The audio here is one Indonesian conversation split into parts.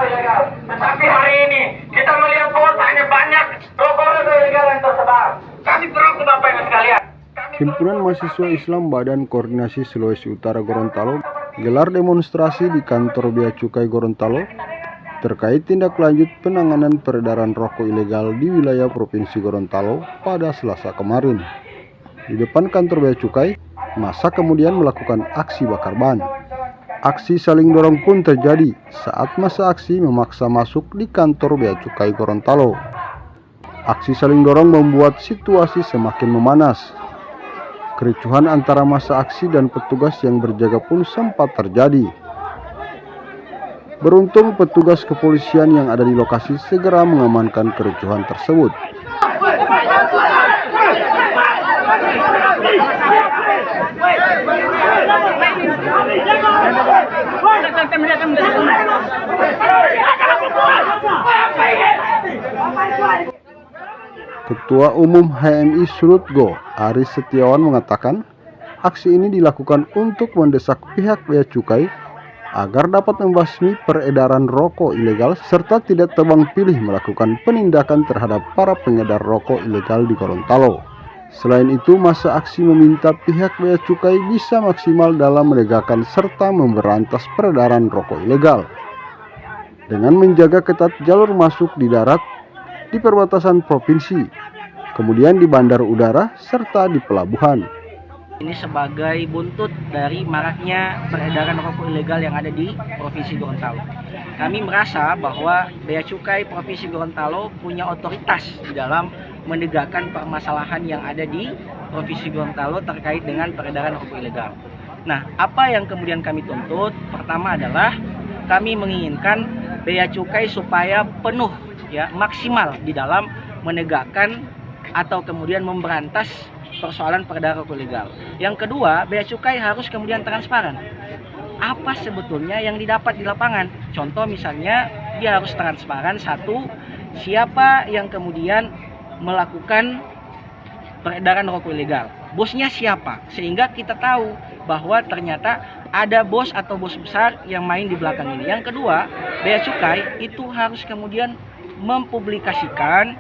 ilegal. Tetapi hari ini kita melihat bahwasanya banyak rokok ilegal yang tersebar. Kami berlaku Bapak Ibu sekalian. Himpunan Mahasiswa Islam Badan Koordinasi Sulawesi Utara Gorontalo gelar demonstrasi di kantor Bea Cukai Gorontalo terkait tindak lanjut penanganan peredaran rokok ilegal di wilayah Provinsi Gorontalo pada Selasa kemarin. Di depan kantor Bea Cukai, massa kemudian melakukan aksi bakar ban. Aksi saling dorong pun terjadi saat massa aksi memaksa masuk di kantor Bea Cukai Gorontalo. Aksi saling dorong membuat situasi semakin memanas. Kericuhan antara massa aksi dan petugas yang berjaga pun sempat terjadi. Beruntung petugas kepolisian yang ada di lokasi segera mengamankan kericuhan tersebut. Ketua Umum HMI Surutgo, Aris Setiawan mengatakan, aksi ini dilakukan untuk mendesak pihak Bea Cukai agar dapat membasmi peredaran rokok ilegal serta tidak tebang pilih melakukan penindakan terhadap para pengedar rokok ilegal di Gorontalo. Selain itu, massa aksi meminta pihak Bea Cukai bisa maksimal dalam menegakkan serta memberantas peredaran rokok ilegal dengan menjaga ketat jalur masuk di darat, di perbatasan provinsi, kemudian di bandar udara, serta di pelabuhan. Ini sebagai buntut dari maraknya peredaran rokok ilegal yang ada di Provinsi Gorontalo. Kami merasa bahwa Bea Cukai Provinsi Gorontalo punya otoritas di dalam menegakkan permasalahan yang ada di Provinsi Gorontalo terkait dengan peredaran rokok ilegal. Nah, apa yang kemudian kami tuntut? Pertama adalah kami menginginkan Bea Cukai supaya penuh, maksimal di dalam menegakkan atau kemudian memberantas persoalan peredaran rokok ilegal. Yang kedua, Bea Cukai harus kemudian transparan. Apa sebetulnya yang didapat di lapangan? Contoh misalnya, dia harus transparan. Satu, siapa yang kemudian melakukan peredaran rokok ilegal? Bosnya siapa? Sehingga kita tahu bahwa ternyata ada bos atau bos besar yang main di belakang ini. Yang kedua, Bea Cukai itu harus kemudian mempublikasikan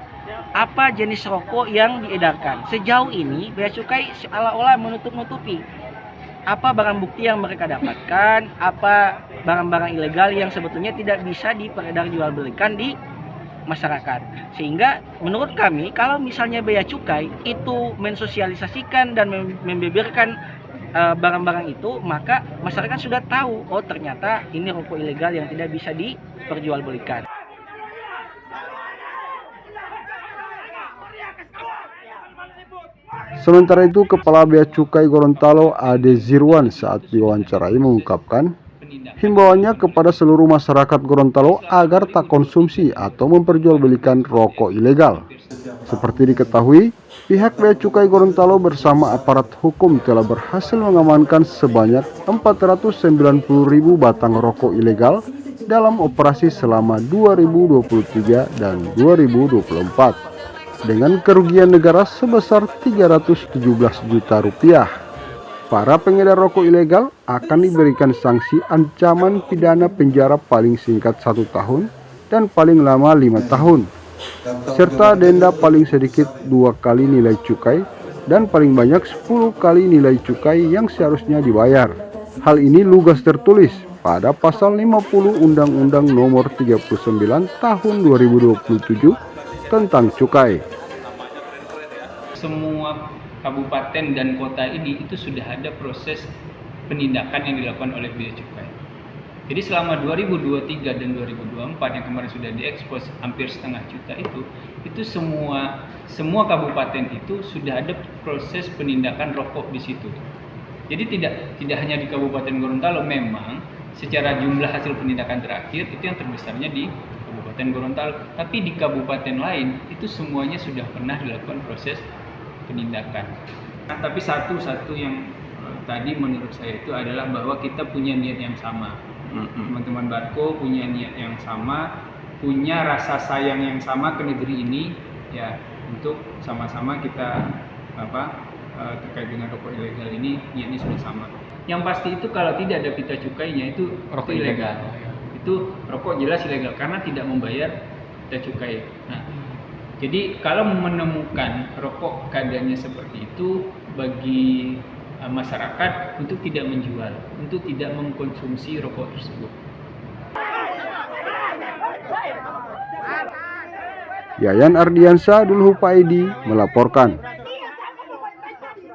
apa jenis rokok yang diedarkan. Sejauh ini Bea Cukai seolah-olah menutup-nutupi apa barang bukti yang mereka dapatkan, apa barang-barang ilegal yang sebetulnya tidak bisa diperedar jual belikan di masyarakat. Sehingga menurut kami kalau misalnya Bea Cukai itu mensosialisasikan dan membeberkan barang-barang itu, maka masyarakat sudah tahu, oh ternyata ini rokok ilegal yang tidak bisa diperjualbelikan. Sementara itu, Kepala Bea Cukai Gorontalo Ade Zirwan saat diwawancarai mengungkapkan himbauannya kepada seluruh masyarakat Gorontalo agar tak konsumsi atau memperjualbelikan rokok ilegal. Seperti diketahui, pihak Bea Cukai Gorontalo bersama aparat hukum telah berhasil mengamankan sebanyak 490.000 batang rokok ilegal dalam operasi selama 2023 dan 2024. Dengan kerugian negara sebesar 317 juta rupiah. Para pengedar rokok ilegal akan diberikan sanksi ancaman pidana penjara paling singkat 1 tahun dan paling lama 5 tahun, serta denda paling sedikit 2 kali nilai cukai dan paling banyak 10 kali nilai cukai yang seharusnya dibayar. Hal ini lugas tertulis pada pasal 50 Undang-Undang Nomor 39 Tahun 2027 tentang cukai. Semua kabupaten dan kota ini itu sudah ada proses penindakan yang dilakukan oleh Bea Cukai. Jadi selama 2023 dan 2024 yang kemarin sudah diekspos hampir setengah juta itu semua kabupaten itu sudah ada proses penindakan rokok di situ. Jadi tidak hanya di Kabupaten Gorontalo, memang secara jumlah hasil penindakan terakhir itu yang terbesarnya di Kabupaten Gorontalo, tapi di kabupaten lain itu semuanya sudah pernah dilakukan proses penindakan. Nah, tapi satu yang tadi menurut saya itu adalah bahwa kita punya niat yang sama. Teman-teman Barko punya niat yang sama, punya rasa sayang yang sama ke negeri ini, ya, untuk sama-sama kita terkait dengan rokok ilegal ini niatnya sudah sama. Yang pasti itu kalau tidak ada pita cukainya itu rokok ilegal. itu rokok jelas ilegal karena tidak membayar bea cukai. Nah, jadi kalau menemukan rokok keadaannya seperti itu, bagi masyarakat untuk tidak menjual, untuk tidak mengkonsumsi rokok tersebut. Yayan Ardiansa, Dulhu Paidi melaporkan.